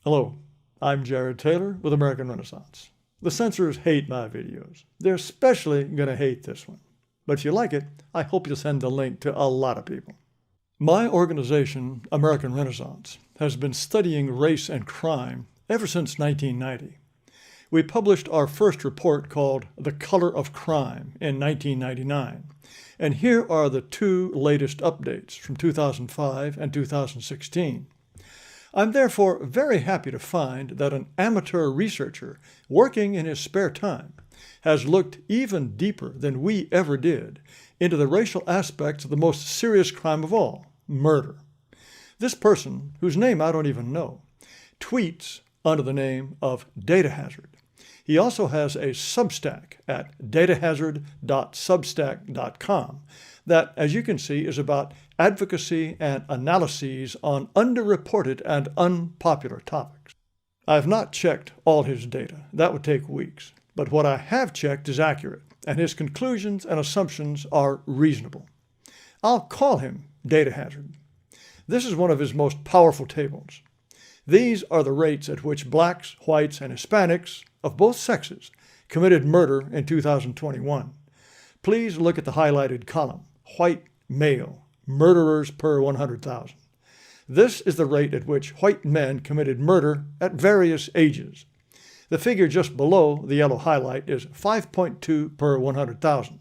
Hello, I'm Jared Taylor with American Renaissance. The censors hate my videos. They're especially going to hate this one. But if you like it, I hope you'll send the link to a lot of people. My organization, American Renaissance, has been studying race and crime ever since 1990. We published our first report called The Color of Crime in 1999. And here are the two latest updates from 2005 and 2016. I'm therefore very happy to find that an amateur researcher working in his spare time has looked even deeper than we ever did into the racial aspects of the most serious crime of all, murder. This person, whose name I don't even know, tweets under the name of Data Hazard. He also has a Substack at datahazard.substack.com that, as you can see, is about advocacy and analyses on underreported and unpopular topics. I have not checked all his data. That would take weeks. But what I have checked is accurate, and his conclusions and assumptions are reasonable. I'll call him Data Hazard. This is one of his most powerful tables. These are the rates at which blacks, whites, and Hispanics of both sexes committed murder in 2021. Please look at the highlighted column, white male, murderers per 100,000. This is the rate at which white men committed murder at various ages. The figure just below the yellow highlight is 5.2 per 100,000,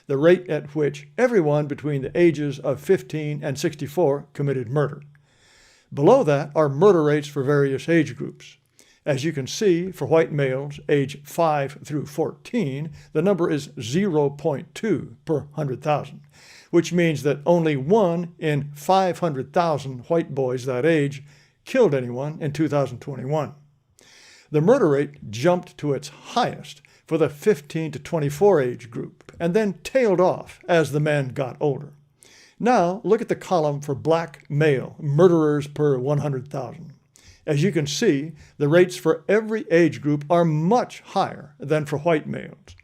the rate at which everyone between the ages of 15 and 64 committed murder. Below that are murder rates for various age groups. As you can see, for white males age 5 through 14, the number is 0.2 per 100,000, which means that only 1 in 500,000 white boys that age killed anyone in 2021. The murder rate jumped to its highest for the 15 to 24 age group and then tailed off as the men got older. Now, look at the column for black male murderers per 100,000. As you can see, the rates for every age group are much higher than for white males.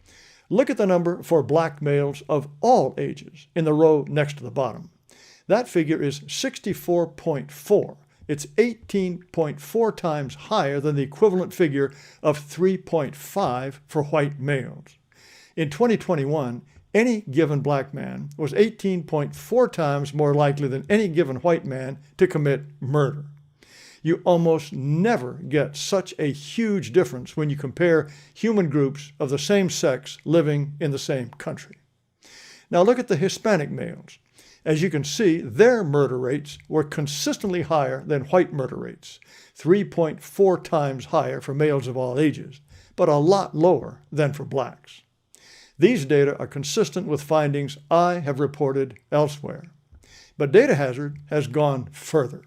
Look at the number for black males of all ages in the row next to the bottom. That figure is 64.4. It's 18.4 times higher than the equivalent figure of 3.5 for white males. In 2021, any given black man was 18.4 times more likely than any given white man to commit murder. You almost never get such a huge difference when you compare human groups of the same sex living in the same country. Now look at the Hispanic males. As you can see, their murder rates were consistently higher than white murder rates, 3.4 times higher for males of all ages, but a lot lower than for blacks. These data are consistent with findings I have reported elsewhere. But Data Hazard has gone further.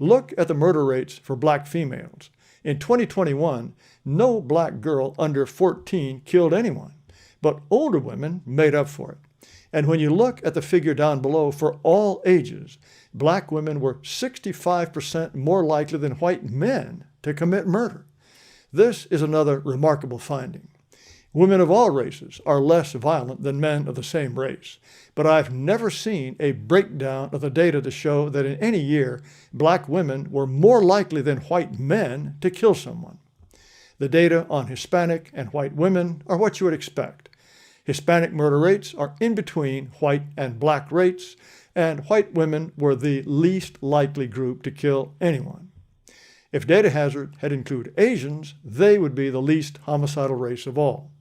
Look at the murder rates for black females. In 2021, no black girl under 14 killed anyone, but older women made up for it. And when you look at the figure down below for all ages, black women were 65% more likely than white men to commit murder. This is another remarkable finding. Women of all races are less violent than men of the same race, but I've never seen a breakdown of the data to show that in any year, black women were more likely than white men to kill someone. The data on Hispanic and white women are what you would expect. Hispanic murder rates are in between white and black rates, and white women were the least likely group to kill anyone. If Data Hazard had included Asians, they would be the least homicidal race of all.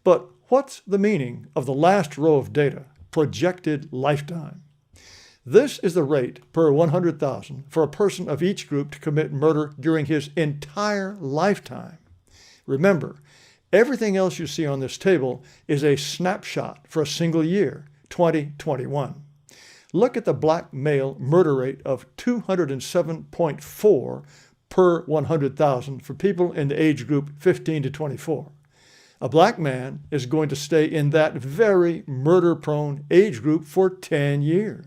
But what's the meaning of the last row of data, projected lifetime? This is the rate per 100,000 for a person of each group to commit murder during his entire lifetime. Remember, everything else you see on this table is a snapshot for a single year, 2021. Look at the black male murder rate of 207.4 per 100,000 for people in the age group 15 to 24. A black man is going to stay in that very murder-prone age group for 10 years.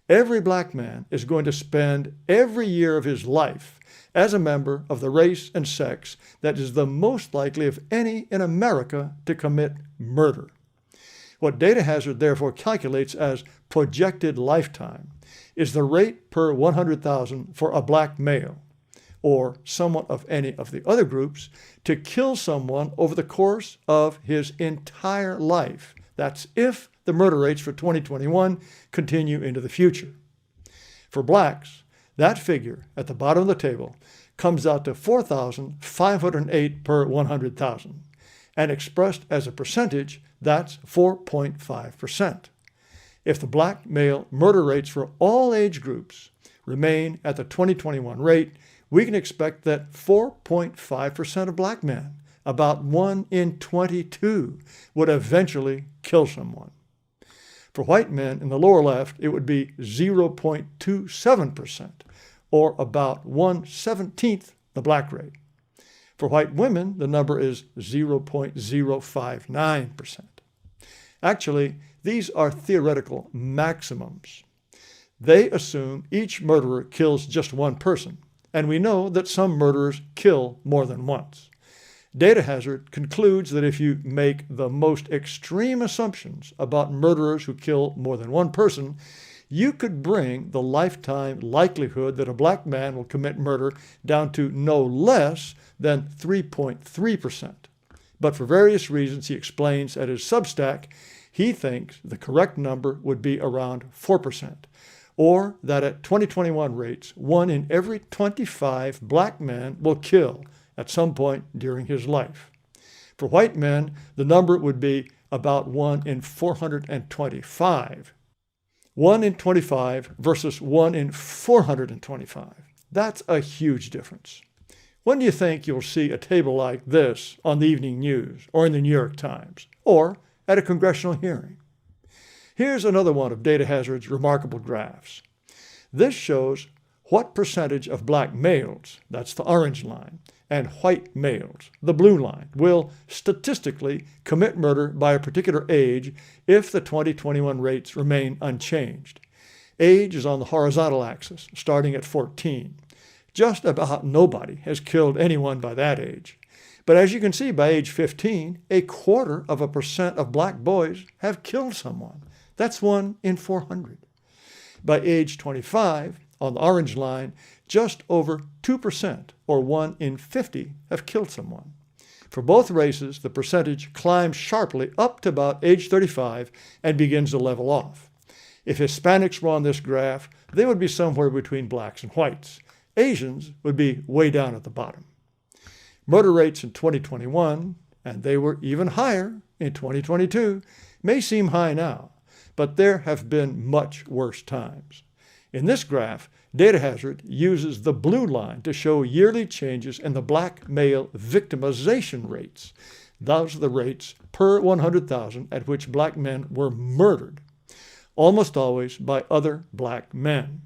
Every black man is going to spend every year of his life as a member of the race and sex that is the most likely of any in America to commit murder. What Data Hazard therefore calculates as projected lifetime is the rate per 100,000 for a black male. or someone of any of the other groups, to kill someone over the course of his entire life. That's if the murder rates for 2021 continue into the future. For blacks, that figure at the bottom of the table comes out to 4,508 per 100,000. And expressed as a percentage, that's 4.5%. If the black male murder rates for all age groups remain at the 2021 rate, we can expect that 4.5% of black men, about 1 in 22, would eventually kill someone. For white men in the lower left, it would be 0.27%, or about 1/17 the black rate. For white women, the number is 0.059%. Actually, these are theoretical maximums. They assume each murderer kills just one person, and we know that some murderers kill more than once. Data Hazard concludes that if you make the most extreme assumptions about murderers who kill more than one person, you could bring the lifetime likelihood that a black man will commit murder down to no less than 3.3%. But for various reasons he explains at his Substack, he thinks the correct number would be around 4%, or that at 2021 rates, 1 in every 25 black men will kill at some point during his life. For white men, the number would be about 1 in 425. 1 in 25 versus 1 in 425. That's a huge difference. When do you think you'll see a table like this on the evening news or in the New York Times or at a congressional hearing? Here's another one of Data Hazard's remarkable graphs. This shows what percentage of black males, that's the orange line, and white males, the blue line, will statistically commit murder by a particular age if the 2021 rates remain unchanged. Age is on the horizontal axis, starting at 14. Just about nobody has killed anyone by that age. But as you can see, by age 15, 0.25% of black boys have killed someone. That's 1 in 400. By age 25, on the orange line, just over 2%, or 1 in 50, have killed someone. For both races, the percentage climbs sharply up to about age 35 and begins to level off. If Hispanics were on this graph, they would be somewhere between blacks and whites. Asians would be way down at the bottom. Murder rates in 2021, and they were even higher in 2022, may seem high now, but there have been much worse times. In this graph, Data Hazard uses the blue line to show yearly changes in the black male victimization rates. Those are the rates per 100,000 at which black men were murdered, almost always by other black men.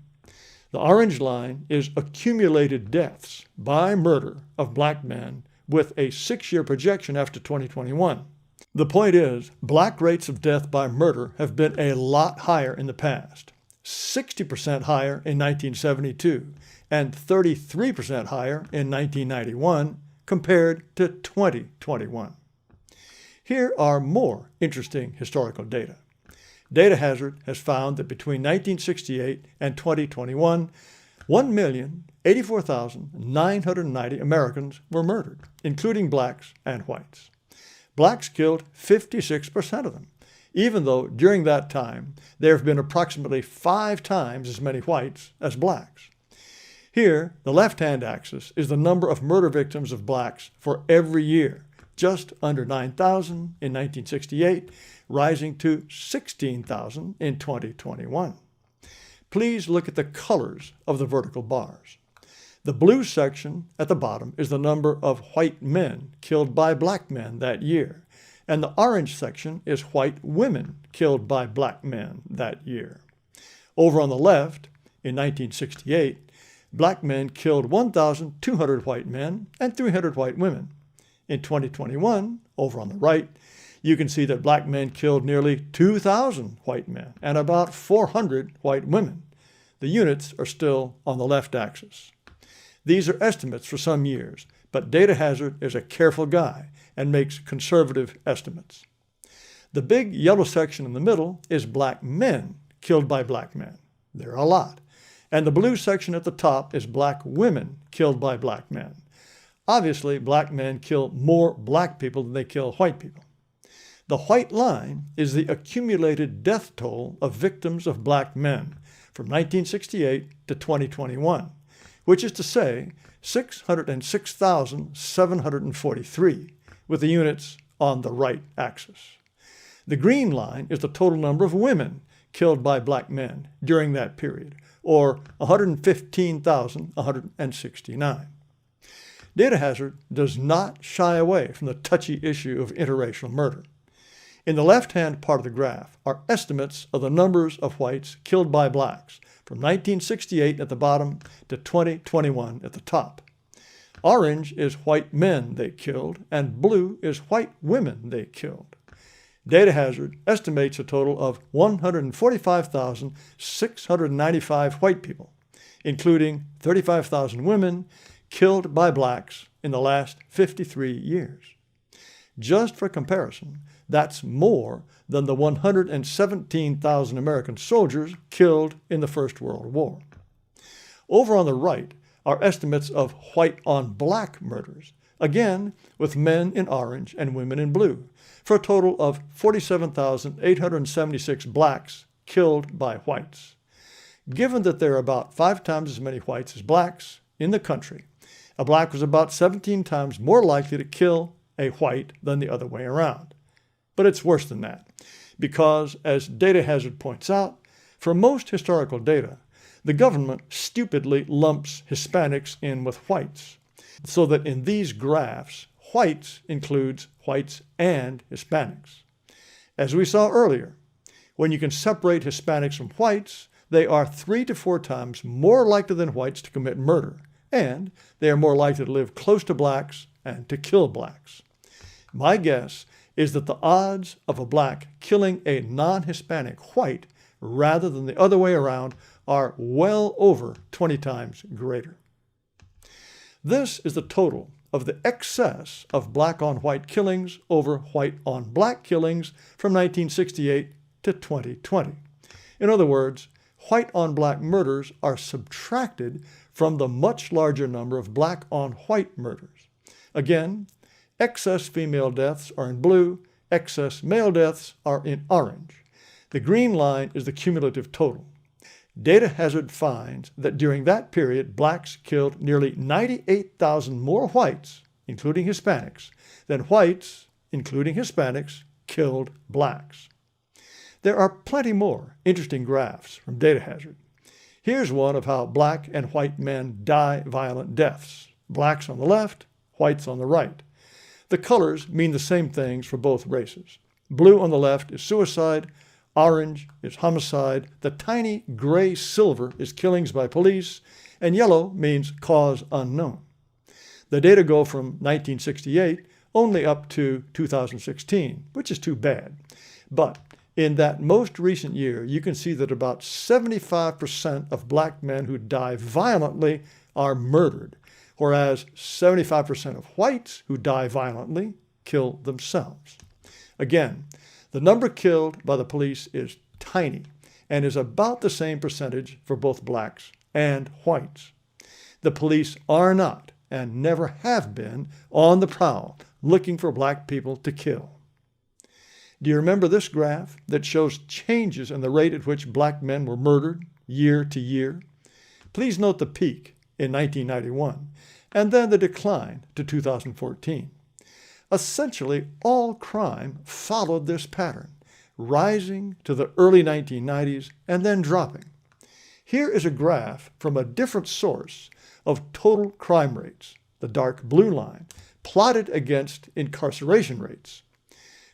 The orange line is accumulated deaths by murder of black men with a 6-year projection after 2021. The point is, black rates of death by murder have been a lot higher in the past. 60% higher in 1972 and 33% higher in 1991 compared to 2021. Here are more interesting historical data. Data Hazard has found that between 1968 and 2021, 1,084,990 Americans were murdered, including blacks and whites. Blacks killed 56% of them, even though during that time there have been approximately 5 times as many whites as blacks. Here, the left-hand axis is the number of murder victims of blacks for every year, just under 9,000 in 1968, rising to 16,000 in 2021. Please look at the colors of the vertical bars. The blue section at the bottom is the number of white men killed by black men that year, and the orange section is white women killed by black men that year. Over on the left, in 1968, black men killed 1,200 white men and 300 white women. In 2021, over on the right, you can see that black men killed nearly 2,000 white men and about 400 white women. The units are still on the left axis. These are estimates for some years, but Data Hazard is a careful guy and makes conservative estimates. The big yellow section in the middle is black men killed by black men. There are a lot. And the blue section at the top is black women killed by black men. Obviously, black men kill more black people than they kill white people. The white line is the accumulated death toll of victims of black men from 1968 to 2021, which is to say 606,743, with the units on the right axis. The green line is the total number of women killed by black men during that period, or 115,169. Data Hazard does not shy away from the touchy issue of interracial murder. In the left-hand part of the graph are estimates of the numbers of whites killed by blacks from 1968 at the bottom to 2021 at the top. Orange is white men they killed, and blue is white women they killed. Data Hazard estimates a total of 145,695 white people, including 35,000 women killed by blacks in the last 53 years. Just for comparison, that's more than the 117,000 American soldiers killed in the First World War. Over on the right are estimates of white-on-black murders, again with men in orange and women in blue, for a total of 47,876 blacks killed by whites. Given that there are about 5 times as many whites as blacks in the country, a black was about 17 times more likely to kill a white than the other way around. But it's worse than that, because, as Data Hazard points out, for most historical data, the government stupidly lumps Hispanics in with whites, so that in these graphs, whites includes whites and Hispanics. As we saw earlier, when you can separate Hispanics from whites, they are 3 to 4 times more likely than whites to commit murder, and they are more likely to live close to blacks and to kill blacks. My guess is that the odds of a black killing a non-Hispanic white rather than the other way around are well over 20 times greater. This is the total of the excess of black-on-white killings over white-on-black killings from 1968 to 2020. In other words, white-on-black murders are subtracted from the much larger number of black-on-white murders. Again, excess female deaths are in blue, excess male deaths are in orange. The green line is the cumulative total. Data Hazard finds that during that period, blacks killed nearly 98,000 more whites, including Hispanics, than whites, including Hispanics, killed blacks. There are plenty more interesting graphs from Data Hazard. Here's one of how black and white men die violent deaths. Blacks on the left, whites on the right. The colors mean the same things for both races. Blue on the left is suicide, orange is homicide, the tiny gray silver is killings by police, and yellow means cause unknown. The data go from 1968 only up to 2016, which is too bad. But in that most recent year, you can see that about 75% of black men who die violently are murdered, whereas 75% of whites who die violently kill themselves. Again, the number killed by the police is tiny and is about the same percentage for both blacks and whites. The police are not and never have been on the prowl looking for black people to kill. Do you remember this graph that shows changes in the rate at which black men were murdered year to year? Please note the peak in 1991 and then the decline to 2014. Essentially, all crime followed this pattern, rising to the early 1990s and then dropping. Here is a graph from a different source of total crime rates, the dark blue line, plotted against incarceration rates.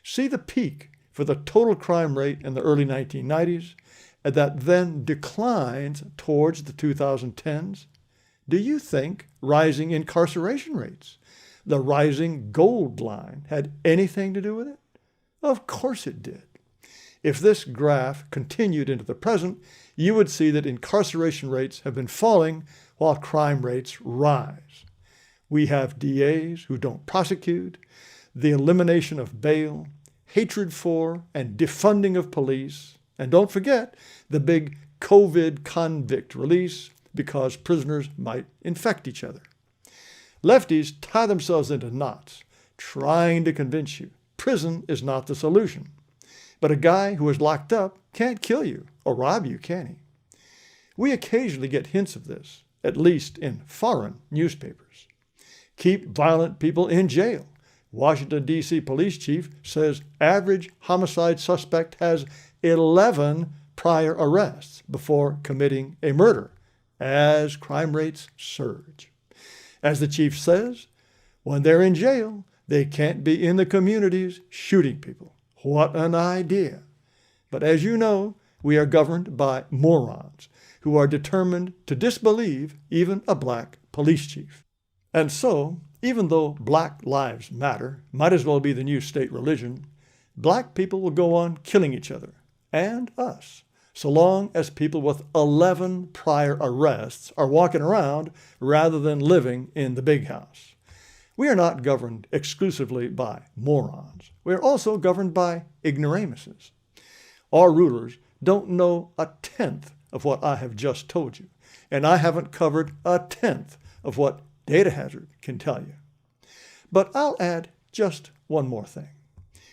See the peak for the total crime rate in the early 1990s that then declines towards the 2010s? Do you think rising incarceration rates, the rising gold line, had anything to do with it? Of course it did. If this graph continued into the present, you would see that incarceration rates have been falling while crime rates rise. We have DAs who don't prosecute, the elimination of bail, hatred for and defunding of police, and don't forget the big COVID convict release because prisoners might infect each other. Lefties tie themselves into knots, trying to convince you prison is not the solution. But a guy who is locked up can't kill you or rob you, can he? We occasionally get hints of this, at least in foreign newspapers. Keep violent people in jail. Washington, D.C. police chief says average homicide suspect has 11 prior arrests before committing a murder, as crime rates surge. As the chief says, when they're in jail, they can't be in the communities shooting people. What an idea. But as you know, we are governed by morons who are determined to disbelieve even a black police chief. And so, even though Black Lives Matter might as well be the new state religion, black people will go on killing each other, and us, so long as people with 11 prior arrests are walking around rather than living in the big house. We are not governed exclusively by morons. We are also governed by ignoramuses. Our rulers don't know a tenth of what I have just told you, and I haven't covered a tenth of what Data Hazard can tell you. But I'll add just one more thing.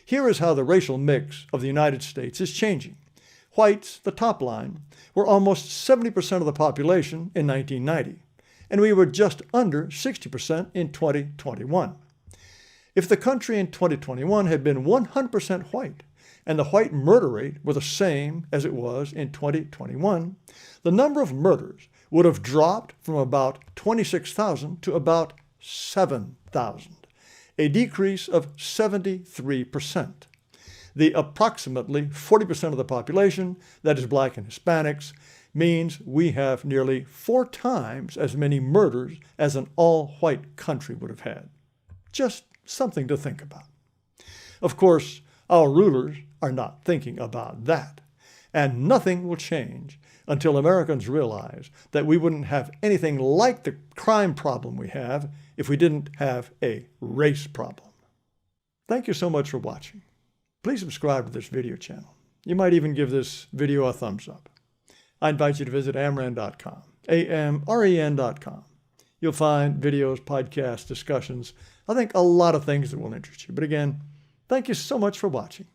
Here is how the racial mix of the United States is changing. Whites, the top line, were almost 70% of the population in 1990, and we were just under 60% in 2021. If the country in 2021 had been 100% white, and the white murder rate were the same as it was in 2021, the number of murders would have dropped from about 26,000 to about 7,000, a decrease of 73%. The approximately 40% of the population that is black and Hispanics means we have nearly 4 times as many murders as an all-white country would have had. Just something to think about. Of course, our rulers are not thinking about that, and nothing will change until Americans realize that we wouldn't have anything like the crime problem we have if we didn't have a race problem. Thank you so much for watching. Please subscribe to this video channel. You might even give this video a thumbs up. I invite you to visit amren.com, amren.com. You'll find videos, podcasts, discussions, I think a lot of things that will interest you. But again, thank you so much for watching.